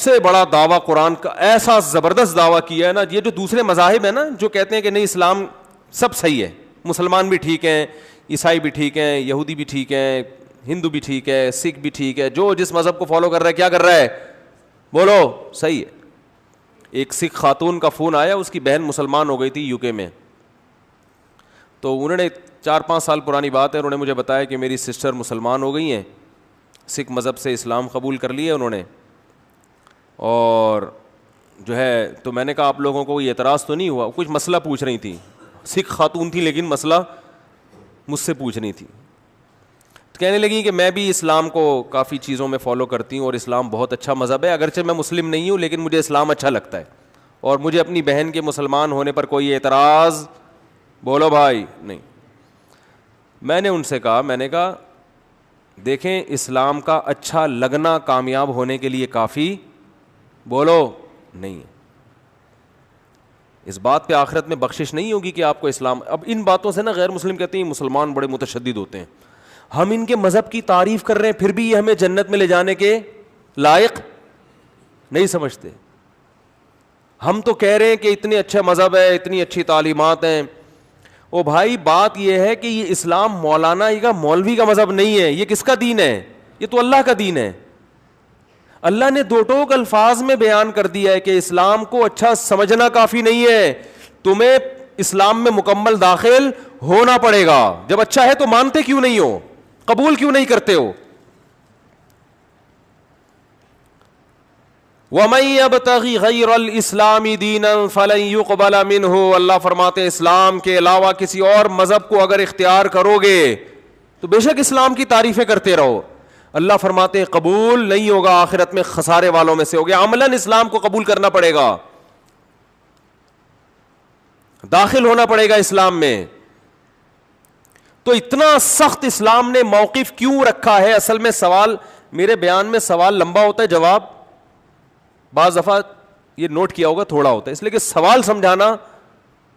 سے بڑا دعویٰ قرآن کا، ایسا زبردست دعویٰ کیا ہے نا. یہ جو دوسرے مذاہب ہیں نا جو کہتے ہیں کہ نہیں اسلام سب صحیح ہے، مسلمان بھی ٹھیک ہیں، عیسائی بھی ٹھیک ہیں، یہودی بھی ٹھیک ہیں، ہندو بھی ٹھیک ہے، سکھ بھی ٹھیک ہے، جو جس مذہب کو فالو کر رہا ہے کیا کر رہا ہے بولو صحیح ہے. ایک سکھ خاتون کا فون آیا، اس کی بہن مسلمان ہو گئی تھی یو کے میں، تو انہوں نے 4-5 سال پرانی بات ہے، انہوں نے مجھے بتایا کہ میری سسٹر مسلمان ہو گئی ہیں، سکھ مذہب سے اسلام قبول کر لیا انہوں نے، اور جو ہے تو میں نے کہا آپ لوگوں کو کوئی اعتراض تو نہیں ہوا؟ کچھ مسئلہ پوچھ رہی تھی، سکھ خاتون تھی لیکن مسئلہ مجھ سے پوچھ رہی تھی. کہنے لگی کہ میں بھی اسلام کو کافی چیزوں میں فالو کرتی ہوں اور اسلام بہت اچھا مذہب ہے، اگرچہ میں مسلم نہیں ہوں لیکن مجھے اسلام اچھا لگتا ہے اور مجھے اپنی بہن کے مسلمان ہونے پر کوئی اعتراض بولو بھائی نہیں. میں نے ان سے کہا، میں نے کہا دیکھیں اسلام کا اچھا لگنا کامیاب ہونے کے لیے کافی بولو نہیں ہے. اس بات پہ آخرت میں بخشش نہیں ہوگی کہ آپ کو اسلام. اب ان باتوں سے نا غیر مسلم کہتے ہیں مسلمان بڑے متشدد ہوتے ہیں. ہم ان کے مذہب کی تعریف کر رہے ہیں پھر بھی یہ ہمیں جنت میں لے جانے کے لائق نہیں سمجھتے. ہم تو کہہ رہے ہیں کہ اتنے اچھا مذہب ہے، اتنی اچھی تعلیمات ہیں. او بھائی بات یہ ہے کہ یہ اسلام مولانا کا مولوی کا مذہب نہیں ہے. یہ کس کا دین ہے؟ یہ تو اللہ کا دین ہے. اللہ نے دو ٹوک الفاظ میں بیان کر دیا ہے کہ اسلام کو اچھا سمجھنا کافی نہیں ہے، تمہیں اسلام میں مکمل داخل ہونا پڑے گا. جب اچھا ہے تو مانتے کیوں نہیں ہو؟ قبول کیوں نہیں کرتے ہو؟ وَمَن يَبْتَغِ غَيْرَ الْإِسْلَامِ دِينًا فَلَن يُقْبَلَ مِنْهُ. اللہ فرماتے ہیں اسلام کے علاوہ کسی اور مذہب کو اگر اختیار کرو گے تو بے شک اسلام کی تعریفیں کرتے رہو، اللہ فرماتے ہیں قبول نہیں ہوگا، آخرت میں خسارے والوں میں سے ہو گیا. عملاً اسلام کو قبول کرنا پڑے گا، داخل ہونا پڑے گا اسلام میں. تو اتنا سخت اسلام نے موقف کیوں رکھا ہے؟ اصل میں سوال، میرے بیان میں سوال لمبا ہوتا ہے، جواب بعض دفعہ یہ نوٹ کیا ہوگا تھوڑا ہوتا ہے، اس لیے کہ سوال سمجھانا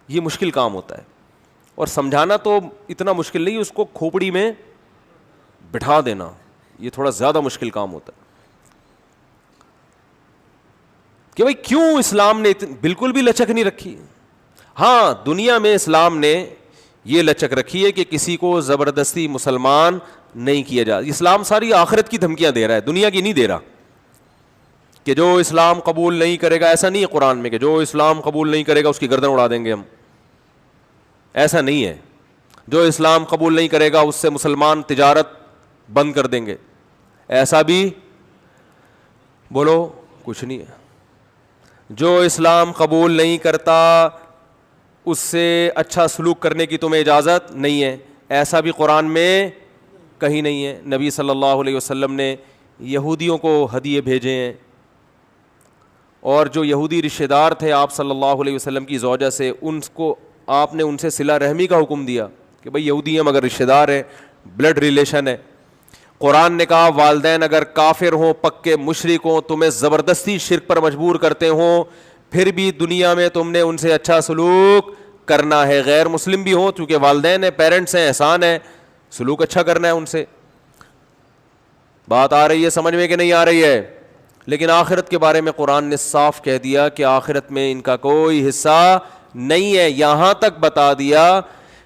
یہ مشکل کام ہوتا ہے، اور سمجھانا تو اتنا مشکل نہیں، اس کو کھوپڑی میں بٹھا دینا یہ تھوڑا زیادہ مشکل کام ہوتا ہے. کہ بھئی کیوں اسلام نے بالکل بھی لچک نہیں رکھی. ہاں دنیا میں اسلام نے یہ لچک رکھی ہے کہ کسی کو زبردستی مسلمان نہیں کیا جا. اسلام ساری آخرت کی دھمکیاں دے رہا ہے، دنیا کی نہیں دے رہا. کہ جو اسلام قبول نہیں کرے گا، ایسا نہیں ہے قرآن میں کہ جو اسلام قبول نہیں کرے گا اس کی گردن اڑا دیں گے ہم، ایسا نہیں ہے. جو اسلام قبول نہیں کرے گا اس سے مسلمان تجارت بند کر دیں گے، ایسا بھی بولو کچھ نہیں ہے. جو اسلام قبول نہیں کرتا اس سے اچھا سلوک کرنے کی تمہیں اجازت نہیں ہے، ایسا بھی قرآن میں کہیں نہیں ہے. نبی صلی اللہ علیہ وسلم نے یہودیوں کو ہدیے بھیجے ہیں، اور جو یہودی رشتہ دار تھے آپ صلی اللہ علیہ وسلم کی زوجہ سے، ان کو آپ نے ان سے صلہ رحمی کا حکم دیا کہ بھئی یہودی ہیں مگر رشتہ دار ہیں، بلڈ ریلیشن ہے. قرآن نے کہا والدین اگر کافر ہوں، پکے مشرک ہوں، تمہیں زبردستی شرک پر مجبور کرتے ہوں، پھر بھی دنیا میں تم نے ان سے اچھا سلوک کرنا ہے. غیر مسلم بھی ہوں چونکہ والدین ہیں، پیرنٹس ہیں، احسان ہے، سلوک اچھا کرنا ہے ان سے. بات آ رہی ہے سمجھ میں کہ نہیں آ رہی ہے؟ لیکن آخرت کے بارے میں قرآن نے صاف کہہ دیا کہ آخرت میں ان کا کوئی حصہ نہیں ہے. یہاں تک بتا دیا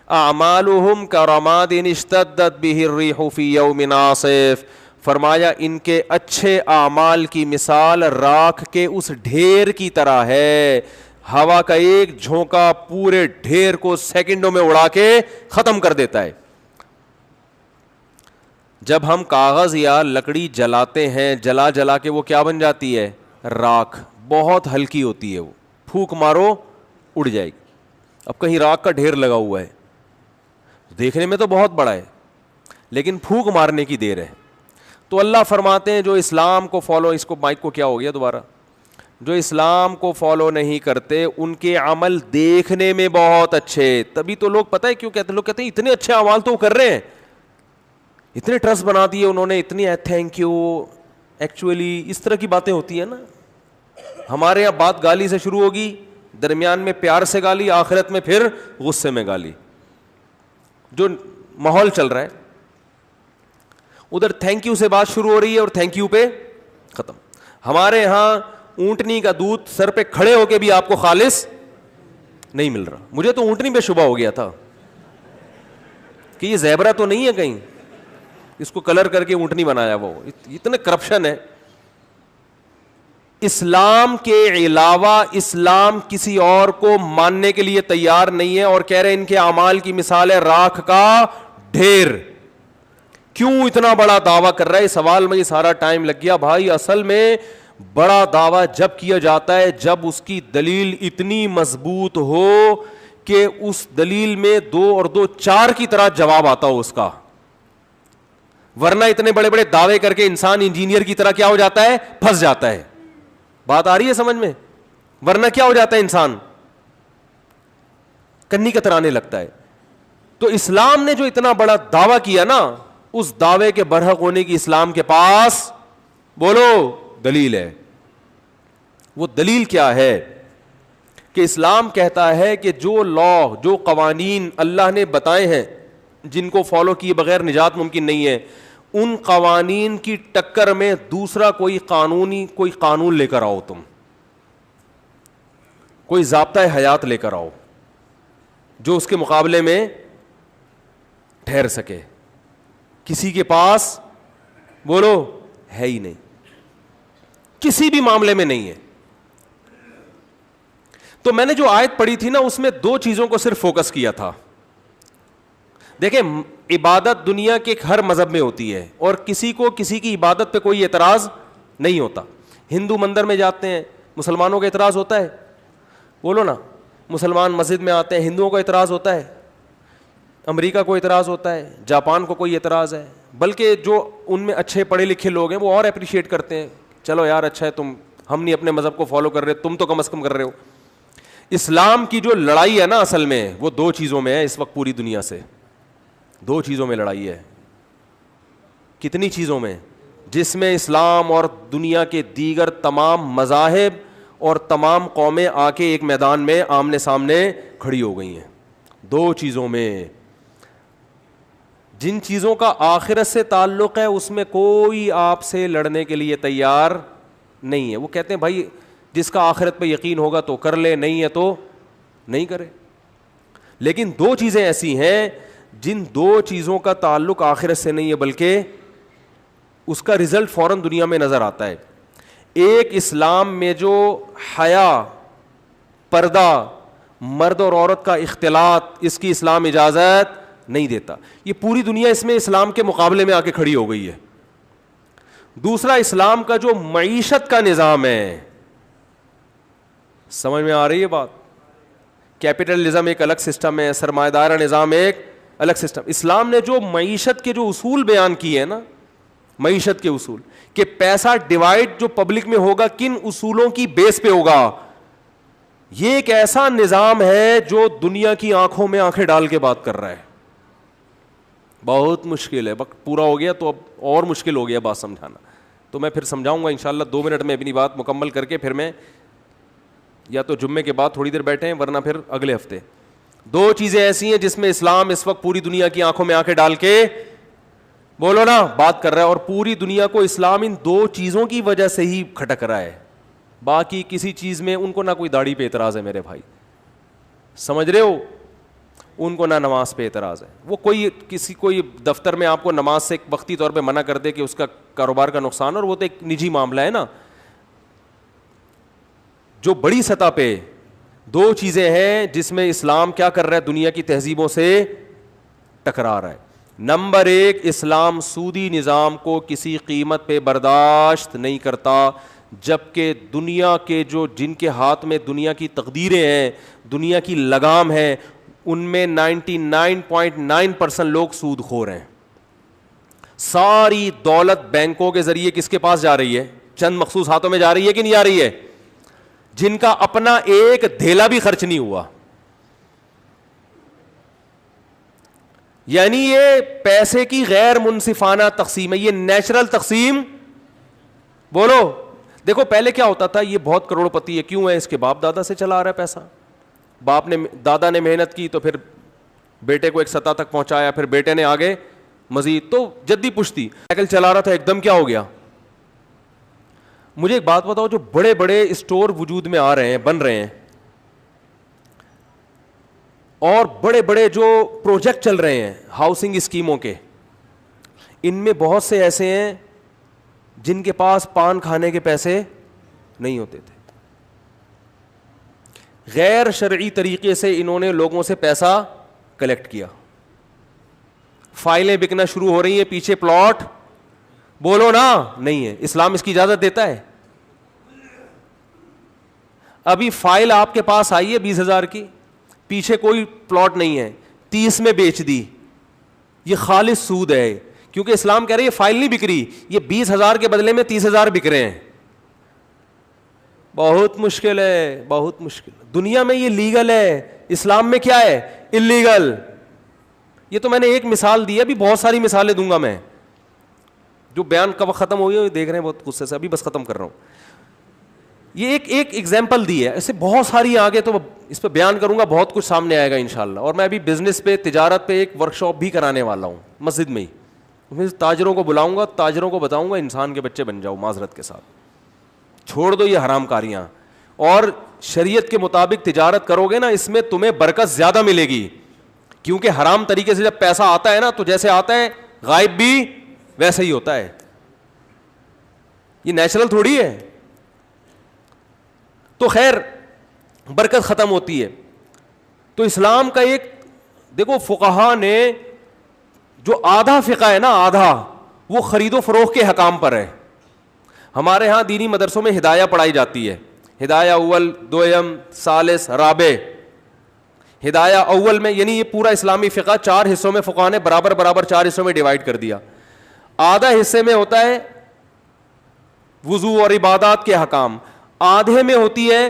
اعمالهم کرماد اشتدت به الريح في يوم عاصف. فرمایا ان کے اچھے اعمال کی مثال راکھ کے اس ڈھیر کی طرح ہے. ہوا کا ایک جھونکا پورے ڈھیر کو سیکنڈوں میں اڑا کے ختم کر دیتا ہے. جب ہم کاغذ یا لکڑی جلاتے ہیں، جلا جلا کے وہ کیا بن جاتی ہے؟ راکھ. بہت ہلکی ہوتی ہے، وہ پھونک مارو اڑ جائے گی. اب کہیں راکھ کا ڈھیر لگا ہوا ہے، دیکھنے میں تو بہت بڑا ہے لیکن پھونک مارنے کی دیر ہے. تو اللہ فرماتے ہیں جو اسلام کو فالو، اس کو مائک کو کیا ہو گیا دوبارہ، جو اسلام کو فالو نہیں کرتے ان کے عمل دیکھنے میں بہت اچھے. تبھی تو لوگ پتہ ہے کیوں کہتے ہیں، لوگ کہتے ہیں اتنے اچھے اعمال تو کر رہے ہیں، اتنے ٹرسٹ بنا دیے انہوں نے، اتنی تھینک یو. ایکچولی اس طرح کی باتیں ہوتی ہیں نا. ہمارے یہاں بات گالی سے شروع ہوگی، درمیان میں پیار سے گالی، آخرت میں پھر غصے میں گالی. جو ماحول چل رہا ہے ادھر تھینک یو سے بات شروع ہو رہی ہے اور تھینک یو پہ ختم. ہمارے یہاں اونٹنی کا دودھ سر پہ کھڑے ہو کے بھی آپ کو خالص نہیں مل رہا. مجھے تو اونٹنی پہ شبہ ہو گیا تھا کہ یہ زیبرا تو نہیں ہے کہیں, اس کو کلر کر کے اونٹنی بنایا. وہ اتنے کرپشن ہے. اسلام کے علاوہ اسلام کسی اور کو ماننے کے لیے تیار نہیں ہے, اور کہہ رہے ان کے اعمال کی مثال ہے راکھ کا ڈھیر. کیوں اتنا بڑا دعویٰ کر رہا ہے؟ سوال میں یہ سارا ٹائم لگ گیا. بھائی اصل میں بڑا دعویٰ جب کیا جاتا ہے جب اس کی دلیل اتنی مضبوط ہو کہ اس دلیل میں 2 اور 2 4 کی طرح جواب آتا ہو اس کا. ورنہ اتنے بڑے بڑے دعوے کر کے انسان انجینئر کی طرح کیا ہو جاتا ہے؟ پھنس جاتا ہے. بات آ رہی ہے سمجھ میں؟ ورنہ کیا ہو جاتا ہے انسان؟ کنی کترانے لگتا ہے. تو اسلام نے جو اتنا بڑا دعویٰ کیا نا, اس دعوے کے برحق ہونے کی اسلام کے پاس بولو دلیل ہے. وہ دلیل کیا ہے؟ کہ اسلام کہتا ہے کہ جو لا, جو قوانین اللہ نے بتائے ہیں جن کو فالو کیے بغیر نجات ممکن نہیں ہے, ان قوانین کی ٹکر میں دوسرا کوئی قانون لے کر آؤ. تم کوئی ضابطۂ حیات لے کر آؤ جو اس کے مقابلے میں ٹھہر سکے. کسی کے پاس بولو ہے ہی نہیں, کسی بھی معاملے میں نہیں ہے. تو میں نے جو آیت پڑھی تھی نا, اس میں 2 چیزوں کو صرف فوکس کیا تھا. دیکھیں, عبادت دنیا کے ہر مذہب میں ہوتی ہے اور کسی کو کسی کی عبادت پہ کوئی اعتراض نہیں ہوتا. ہندو مندر میں جاتے ہیں, مسلمانوں کا اعتراض ہوتا ہے؟ بولو نا. مسلمان مسجد میں آتے ہیں, ہندوؤں کو اعتراض ہوتا ہے, امریکہ کو اعتراض ہوتا ہے, جاپان کو کوئی اعتراض ہے. بلکہ جو ان میں اچھے پڑھے لکھے لوگ ہیں وہ اور اپریشیٹ کرتے ہیں, چلو یار اچھا ہے, ہم نہیں اپنے مذہب کو فالو کر رہے, تم تو کم از کم کر رہے ہو. اسلام کی جو لڑائی ہے نا اصل میں وہ 2 چیزوں میں ہے اس وقت پوری دنیا سے. 2 چیزوں میں لڑائی ہے. کتنی چیزوں میں؟ جس میں اسلام اور دنیا کے دیگر تمام مذاہب اور تمام قومیں آ کے ایک میدان میں آمنے سامنے کھڑی ہو گئی ہیں. 2 چیزوں میں. جن چیزوں کا آخرت سے تعلق ہے اس میں کوئی آپ سے لڑنے کے لیے تیار نہیں ہے. وہ کہتے ہیں بھائی جس کا آخرت پہ یقین ہوگا تو کر لے, نہیں ہے تو نہیں کرے. لیکن 2 چیزیں ایسی ہیں جن 2 چیزوں کا تعلق آخرت سے نہیں ہے بلکہ اس کا رزلٹ فوراً دنیا میں نظر آتا ہے. ایک اسلام میں جو حیا, پردہ, مرد اور عورت کا اختلاط, اس کی اسلام اجازت نہیں دیتا. یہ پوری دنیا اس میں اسلام کے مقابلے میں آ کے کھڑی ہو گئی ہے. دوسرا, اسلام کا جو معیشت کا نظام ہے, سمجھ میں آ رہی ہے بات؟ کیپٹلزم ایک الگ سسٹم ہے, سرمایہ دارہ نظام ایک الگ سسٹم. اسلام نے جو معیشت کے جو اصول بیان کیے ہیں نا, معیشت کے اصول, کہ پیسہ ڈیوائڈ جو پبلک میں ہوگا کن اصولوں کی بیس پہ ہوگا, یہ ایک ایسا نظام ہے جو دنیا کی آنکھوں میں آنکھیں ڈال کے بات کر رہا ہے. بہت مشکل ہے. وقت پورا ہو گیا تو اب اور مشکل ہو گیا بات سمجھانا, تو میں پھر سمجھاؤں گا انشاءاللہ 2 منٹ میں اپنی بات مکمل کر کے, پھر میں یا تو جمعے کے بعد تھوڑی دیر بیٹھے ہیں ورنہ پھر اگلے ہفتے. 2 چیزیں ایسی ہیں جس میں اسلام اس وقت پوری دنیا کی آنکھوں میں آنکھیں ڈال کے بولو نا بات کر رہا ہے, اور پوری دنیا کو اسلام ان 2 چیزوں کی وجہ سے ہی کھٹک رہا ہے. باقی کسی چیز میں ان کو نہ کوئی داڑھی پہ اعتراض ہے میرے بھائی, سمجھ رہے ہو؟ ان کو نہ نماز پہ اعتراض ہے. وہ کوئی دفتر میں آپ کو نماز سے ایک وقتی طور پہ منع کر دے کہ اس کا کاروبار کا نقصان, اور وہ تو ایک نجی معاملہ ہے نا. جو بڑی سطح پہ 2 چیزیں ہیں جس میں اسلام کیا کر رہا ہے, دنیا کی تہذیبوں سے ٹکرا رہا ہے. نمبر 1, اسلام سودی نظام کو کسی قیمت پہ برداشت نہیں کرتا, جبکہ دنیا کے جن کے ہاتھ میں دنیا کی تقدیریں ہیں, دنیا کی لگام ہے, ان میں 99.9% لوگ سود خور ہیں. ساری دولت بینکوں کے ذریعے کس کے پاس جا رہی ہے؟ چند مخصوص ہاتھوں میں جا رہی ہے کہ نہیں جا رہی ہے؟ جن کا اپنا ایک دھیلا بھی خرچ نہیں ہوا. یعنی یہ پیسے کی غیر منصفانہ تقسیم ہے, یہ نیچرل تقسیم. بولو, دیکھو پہلے کیا ہوتا تھا, یہ بہت کروڑ پتی ہے, کیوں ہے؟ اس کے باپ دادا سے چلا آ رہا ہے پیسہ. دادا نے محنت کی تو پھر بیٹے کو ایک سطح تک پہنچایا, پھر بیٹے نے آگے مزید, تو جدی پشتی. سائیکل چلا رہا تھا, ایک دم کیا ہو گیا, مجھے ایک بات بتاؤ, جو بڑے بڑے اسٹور وجود میں آ رہے ہیں, بن رہے ہیں, اور بڑے بڑے جو پروجیکٹ چل رہے ہیں ہاؤسنگ اسکیموں کے, ان میں بہت سے ایسے ہیں جن کے پاس پان کھانے کے پیسے نہیں ہوتے تھے. غیر شرعی طریقے سے انہوں نے لوگوں سے پیسہ کلیکٹ کیا, فائلیں بکنا شروع ہو رہی ہیں, پیچھے پلاٹ, بولو نا, نہیں ہے. اسلام اس کی اجازت دیتا ہے؟ ابھی فائل آپ کے پاس آئی ہے 20,000 کی, پیچھے کوئی پلاٹ نہیں ہے, 30 میں بیچ دی, یہ خالص سود ہے. کیونکہ اسلام کہہ رہے ہیں یہ فائل نہیں بک رہی, یہ 20,000 کے بدلے میں 30,000 بک رہے ہیں. بہت مشکل ہے, بہت مشکل. دنیا میں یہ لیگل ہے, اسلام میں کیا ہے؟ اللیگل. یہ تو میں نے ایک مثال دی ہے, ابھی بہت ساری مثالیں دوں گا میں. جو بیان کب ختم ہو گئی دیکھ رہے ہیں بہت غصے سے, ابھی بس ختم کر رہا ہوں. یہ ایک ایگزامپل دی ہے, ایسے بہت ساری آگے تو اس پہ بیان کروں گا, بہت کچھ سامنے آئے گا انشاءاللہ. اور میں ابھی بزنس پہ, تجارت پہ ایک ورکشاپ بھی کرانے والا ہوں مسجد میں ہی. میں تاجروں کو بلاؤں گا, تاجروں کو بتاؤں گا انسان کے بچے بن جاؤ معذرت کے ساتھ, چھوڑ دو یہ حرام کاریاں, اور شریعت کے مطابق تجارت کرو گے نا, اس میں تمہیں برکت زیادہ ملے گی. کیونکہ حرام طریقے سے جب پیسہ آتا ہے نا, تو جیسے آتا ہے غائب بھی ویسے ہی ہوتا ہے, یہ نیچرل تھوڑی ہے. تو خیر برکت ختم ہوتی ہے. تو اسلام کا ایک دیکھو, فقہا نے جو آدھا فقہ ہے نا, آدھا وہ خرید و فروخت کے حکام پر ہے. ہمارے ہاں دینی مدرسوں میں ہدایہ پڑھائی جاتی ہے, ہدایہ اول, دویم, ثالث, رابع. ہدایہ اول میں یعنی یہ پورا اسلامی فقہ 4 حصوں میں فقہا نے برابر 4 حصوں میں ڈیوائڈ کر دیا. آدھا حصے میں ہوتا ہے وضو اور عبادات کے حکام, آدھے میں ہوتی ہے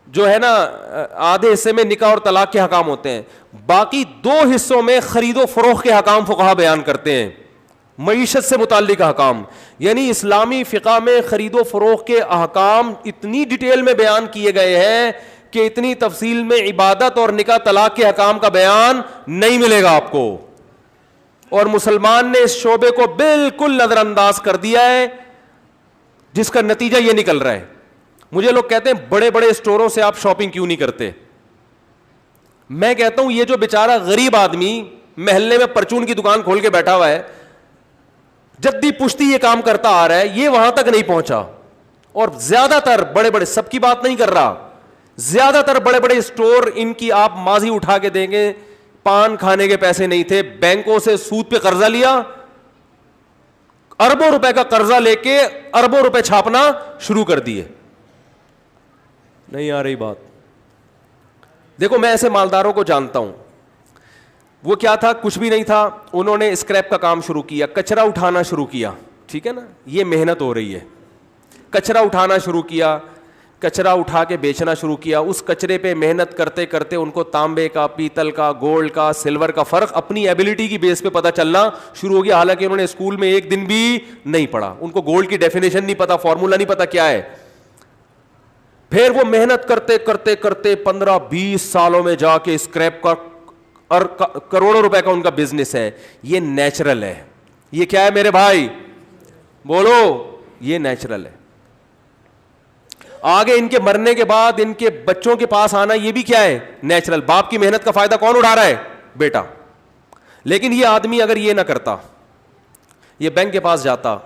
جو ہے نا, آدھے حصے میں نکاح اور طلاق کے حکام ہوتے ہیں. باقی 2 حصوں میں خرید و فروخت کے حکام فقہا بیان کرتے ہیں, معیشت سے متعلق احکام. یعنی اسلامی فقہ میں خرید و فروخت کے احکام اتنی ڈیٹیل میں بیان کیے گئے ہیں کہ اتنی تفصیل میں عبادت اور نکاح طلاق کے حکام کا بیان نہیں ملے گا آپ کو. اور مسلمان نے اس شعبے کو بالکل نظر انداز کر دیا ہے, جس کا نتیجہ یہ نکل رہا ہے. مجھے لوگ کہتے ہیں بڑے بڑے اسٹوروں سے آپ شاپنگ کیوں نہیں کرتے. میں کہتا ہوں یہ جو بیچارہ غریب آدمی محلے میں پرچون کی دکان کھول کے بیٹھا ہوا ہے, جدی پشتی یہ کام کرتا آ رہا ہے, یہ وہاں تک نہیں پہنچا. اور زیادہ تر بڑے بڑے, سب کی بات نہیں کر رہا, زیادہ تر بڑے بڑے اسٹور, ان کی آپ ماضی اٹھا کے دیں گے, پان کھانے کے پیسے نہیں تھے, بینکوں سے سود پہ قرضہ لیا, اربوں روپے کا قرضہ لے کے اربوں روپے چھاپنا شروع کر دیے. نہیں آ رہی بات؟ دیکھو میں ایسے مالداروں کو جانتا ہوں, وہ کیا تھا, کچھ بھی نہیں تھا, انہوں نے اسکریپ کا کام شروع کیا, کچرا اٹھانا شروع کیا. ٹھیک ہے نا, یہ محنت ہو رہی ہے. کچرا اٹھانا شروع کیا, کچرا اٹھا کے بیچنا شروع کیا. اس کچرے پہ محنت کرتے کرتے ان کو تانبے کا, پیتل کا, گولڈ کا, سلور کا فرق اپنی ایبلٹی کی بیس پہ پتہ چلنا شروع ہو گیا. حالانکہ انہوں نے اسکول میں ایک دن بھی نہیں پڑھا, ان کو گولڈ کی ڈیفینیشن نہیں پتا, فارمولا نہیں پتا کیا ہے. پھر وہ محنت کرتے کرتے کرتے 15-20 سالوں میں جا کے اسکریپ کا اور کروڑوں روپے کا ان کا بزنس ہے. یہ نیچرل ہے. یہ کیا ہے میرے بھائی, بولو, یہ نیچرل ہے. آگے ان کے مرنے کے بعد ان کے بچوں کے پاس آنا, یہ بھی کیا ہے, نیچرل. باپ کی محنت کا فائدہ کون اٹھا رہا ہے, بیٹا. لیکن یہ آدمی اگر یہ نہ کرتا, یہ بینک کے پاس جاتا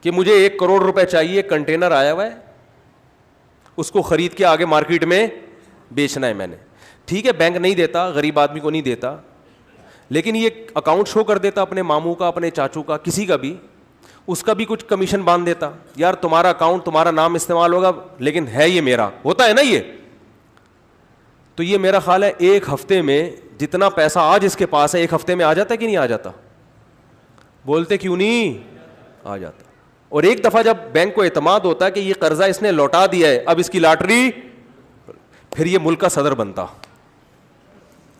کہ مجھے 1 کروڑ روپے چاہیے, کنٹینر آیا ہوا ہے, اس کو خرید کے آگے مارکیٹ میں بیچنا ہے میں نے. ٹھیک ہے, بینک نہیں دیتا, غریب آدمی کو نہیں دیتا, لیکن یہ اکاؤنٹ شو کر دیتا اپنے ماموں کا, اپنے چاچو کا, کسی کا بھی, اس کا بھی کچھ کمیشن باندھ دیتا. یار تمہارا اکاؤنٹ, تمہارا نام استعمال ہوگا, لیکن ہے یہ میرا, ہوتا ہے نا یہ. تو یہ میرا خیال ہے 1 ہفتے میں جتنا پیسہ آج اس کے پاس ہے, 1 ہفتے میں آ جاتا ہے کہ نہیں آ جاتا؟ بولتے کیوں نہیں آ جاتا؟ اور ایک دفعہ جب بینک کو اعتماد ہوتا ہے کہ یہ قرضہ اس نے لوٹا دیا ہے, اب اس کی لاٹری, پھر یہ ملک کا صدر بنتا.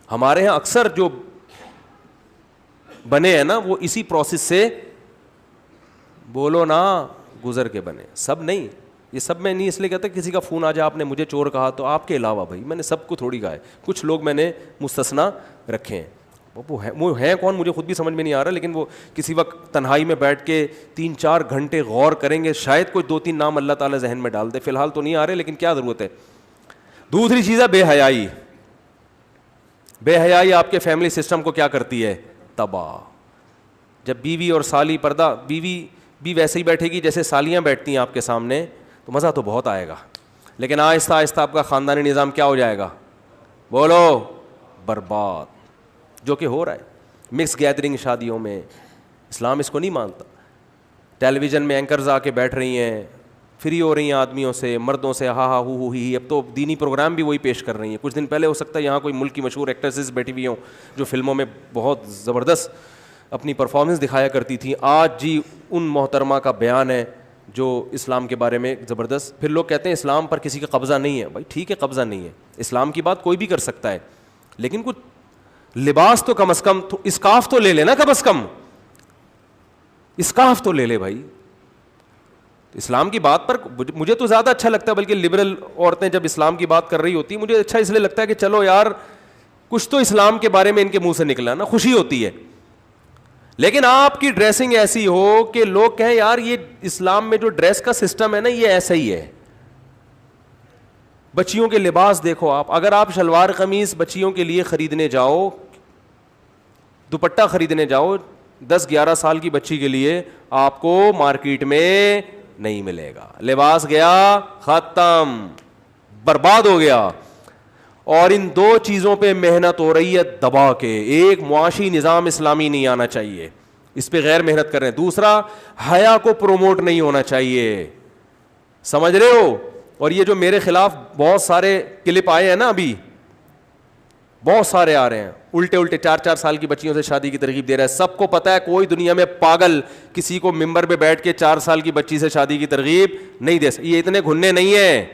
ہمارے ہاں اکثر جو بنے ہیں نا, وہ اسی پروسیس سے, بولو نا, گزر کے بنے. سب نہیں, یہ سب میں نہیں اس لیے کہتا کسی کا فون آ جائے آپ نے مجھے چور کہا, تو آپ کے علاوہ بھائی میں نے سب کو تھوڑی کہا ہے, کچھ لوگ میں نے مستثنا رکھے ہیں. وہ ہیں کون مجھے خود بھی سمجھ میں نہیں آ رہا, لیکن وہ کسی وقت تنہائی میں بیٹھ کے 3-4 گھنٹے غور کریں گے, شاید کوئی 2-3 نام اللہ تعالیٰ ذہن میں ڈال دے. فی الحال تو نہیں آ رہے, لیکن کیا ضرورت ہے. دوسری چیز ہے بے حیائی. بے حیائی آپ کے فیملی سسٹم کو کیا کرتی ہے؟ تباہ. جب بیوی اور سالی پردہ, بیوی بھی ویسے ہی بیٹھے گی جیسے سالیاں بیٹھتی ہیں آپ کے سامنے, تو مزہ تو بہت آئے گا, لیکن آہستہ آہستہ آپ کا خاندانی نظام کیا ہو جائے گا؟ بولو, برباد. جو کہ ہو رہا ہے مکس گیدرنگ شادیوں میں. اسلام اس کو نہیں مانتا. ٹیلی ویژن میں اینکرز آ کے بیٹھ رہی ہیں, فری ہو رہی ہیں آدمیوں سے, مردوں سے, ہا ہا ہو ہی. اب تو دینی پروگرام بھی وہی پیش کر رہی ہیں. کچھ دن پہلے ہو سکتا ہے یہاں کوئی ملک کی مشہور ایکٹریسز بیٹھی ہوئی ہوں جو فلموں میں بہت زبردست اپنی پرفارمنس دکھایا کرتی تھیں. آج جی ان محترمہ کا بیان ہے جو اسلام کے بارے میں زبردست. پھر لوگ کہتے ہیں اسلام پر کسی کا قبضہ نہیں ہے. بھائی ٹھیک ہے, قبضہ نہیں ہے, اسلام کی بات کوئی بھی کر سکتا ہے, لیکن کچھ لباس تو کم از کم اسکارف تو لے لے نا, کم از کم اسکارف تو لے لے بھائی. اسلام کی بات پر مجھے تو زیادہ اچھا لگتا ہے, بلکہ لبرل عورتیں جب اسلام کی بات کر رہی ہوتی ہیں مجھے اچھا اس لیے لگتا ہے کہ چلو یار کچھ تو اسلام کے بارے میں ان کے منہ سے نکلا نا, خوشی ہوتی ہے. لیکن آپ کی ڈریسنگ ایسی ہو کہ لوگ کہیں یار یہ اسلام میں جو ڈریس کا سسٹم ہے نا یہ ایسا ہی ہے. بچیوں کے لباس دیکھو آپ, اگر آپ شلوار قمیص بچیوں کے لیے خریدنے جاؤ, دوپٹہ خریدنے جاؤ 10-11 سال کی بچی کے لیے, آپ کو مارکیٹ میں نہیں ملے گا. لباس گیا, ختم, برباد ہو گیا. اور ان 2 چیزوں پہ محنت ہو رہی ہے دبا کے. ایک, معاشی نظام اسلامی نہیں آنا چاہیے, اس پہ غیر محنت کر رہے ہیں. دوسرا, حیا کو پروموٹ نہیں ہونا چاہیے. سمجھ رہے ہو؟ اور یہ جو میرے خلاف بہت سارے کلپ آئے ہیں نا, ابھی بہت سارے آ رہے ہیں, الٹے 4-4 سال کی بچیوں سے شادی کی ترغیب دے رہا ہے. سب کو پتا ہے کوئی دنیا میں پاگل کسی کو ممبر پہ بیٹھ کے 4 سال کی بچی سے شادی کی ترغیب نہیں دے سکتا. یہ اتنے گھننے نہیں ہیں.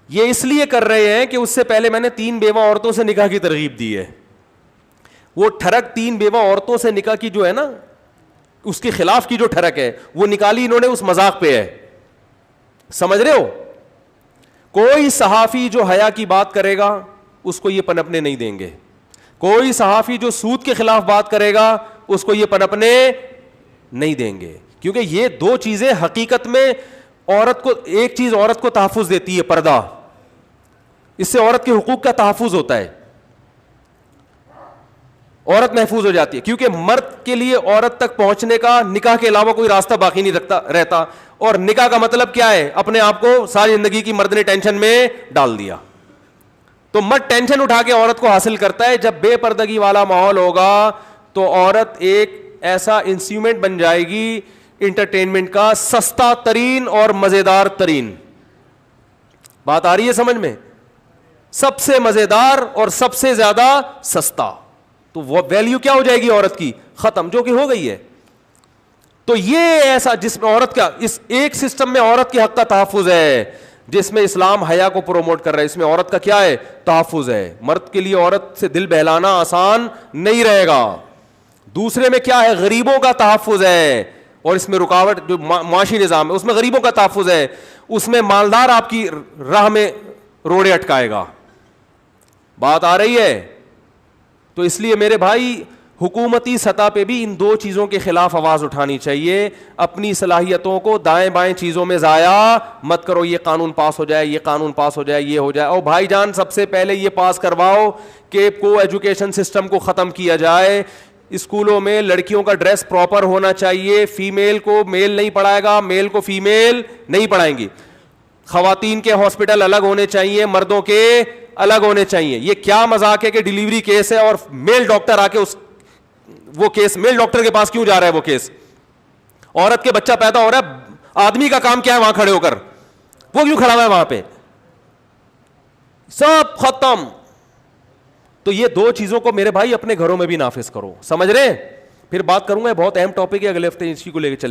یہ اس لیے کر رہے ہیں کہ اس سے پہلے میں نے 3 بیوہ عورتوں سے نکاح کی ترغیب دی ہے. وہ ٹھڑک 3 بیوہ عورتوں سے نکاح کی جو ہے نا, اس کے خلاف کی جو ٹھڑک ہے وہ نکالی انہوں نے اس مذاق پہ ہے. سمجھ رہے ہو؟ کوئی صحافی جو حیا کی بات کرے گا اس کو یہ پنپنے نہیں دیں گے. کوئی صحافی جو سود کے خلاف بات کرے گا اس کو یہ پنپنے نہیں دیں گے, کیونکہ یہ 2 چیزیں حقیقت میں عورت کو, ایک چیز عورت کو تحفظ دیتی ہے پردہ, اس سے عورت کے حقوق کا تحفظ ہوتا ہے, عورت محفوظ ہو جاتی ہے. کیونکہ مرد کے لیے عورت تک پہنچنے کا نکاح کے علاوہ کوئی راستہ باقی نہیں رہتا. اور نکاح کا مطلب کیا ہے؟ اپنے آپ کو ساری زندگی کی مرد نے ٹینشن میں ڈال دیا. تو مرد ٹینشن اٹھا کے عورت کو حاصل کرتا ہے. جب بے پردگی والا ماحول ہوگا تو عورت ایک ایسا انسٹرومنٹ بن جائے گی انٹرٹینمنٹ کا, سستا ترین اور مزیدار ترین. بات آ رہی ہے سمجھ میں؟ سب سے مزیدار اور سب سے زیادہ سستا. تو وہ ویلیو کیا ہو جائے گی عورت کی؟ ختم, جو کہ ہو گئی ہے. تو یہ ایسا جس میں عورت کا, اس ایک سسٹم میں عورت کے حق کا تحفظ ہے جس میں اسلام حیا کو پروموٹ کر رہا ہے, اس میں عورت کا کیا ہے؟ تحفظ ہے. مرد کے لیے عورت سے دل بہلانا آسان نہیں رہے گا. دوسرے میں کیا ہے؟ غریبوں کا تحفظ ہے, اور اس میں رکاوٹ جو معاشی نظام ہے اس میں غریبوں کا تحفظ ہے. اس میں مالدار آپ کی راہ میں روڑے اٹکائے گا. بات آ رہی ہے؟ تو اس لیے میرے بھائی حکومتی سطح پہ بھی ان 2 چیزوں کے خلاف آواز اٹھانی چاہیے. اپنی صلاحیتوں کو دائیں بائیں چیزوں میں ضائع مت کرو. یہ قانون پاس ہو جائے, یہ قانون پاس ہو جائے, یہ ہو جائے. اور بھائی جان سب سے پہلے یہ پاس کرواؤ کہ کو ایجوکیشن سسٹم کو ختم کیا جائے. اسکولوں میں لڑکیوں کا ڈریس پراپر ہونا چاہیے. فیمیل کو میل نہیں پڑھائے گا, میل کو فیمیل نہیں پڑھائیں گی. خواتین کے ہاسپٹل الگ ہونے چاہیے, مردوں کے الگ ہونے چاہیے. یہ کیا مذاق ہے کہ ڈیلیوری کیس ہے اور میل ڈاکٹر آ کے وہ کیس میل ڈاکٹر کے پاس کیوں جا رہا ہے؟ وہ کیس عورت کے بچہ پیدا ہو رہا ہے, آدمی کا کام کیا ہے وہاں کھڑے ہو کر, وہ کیوں کھڑا ہوا ہے وہاں پہ؟ سب ختم. تو یہ 2 چیزوں کو میرے بھائی اپنے گھروں میں بھی نافذ کرو. سمجھ رہے ہیں؟ پھر بات کروں گا, بہت اہم ٹاپک ہے, اگلے ہفتے اسی کو لے کے چلیں.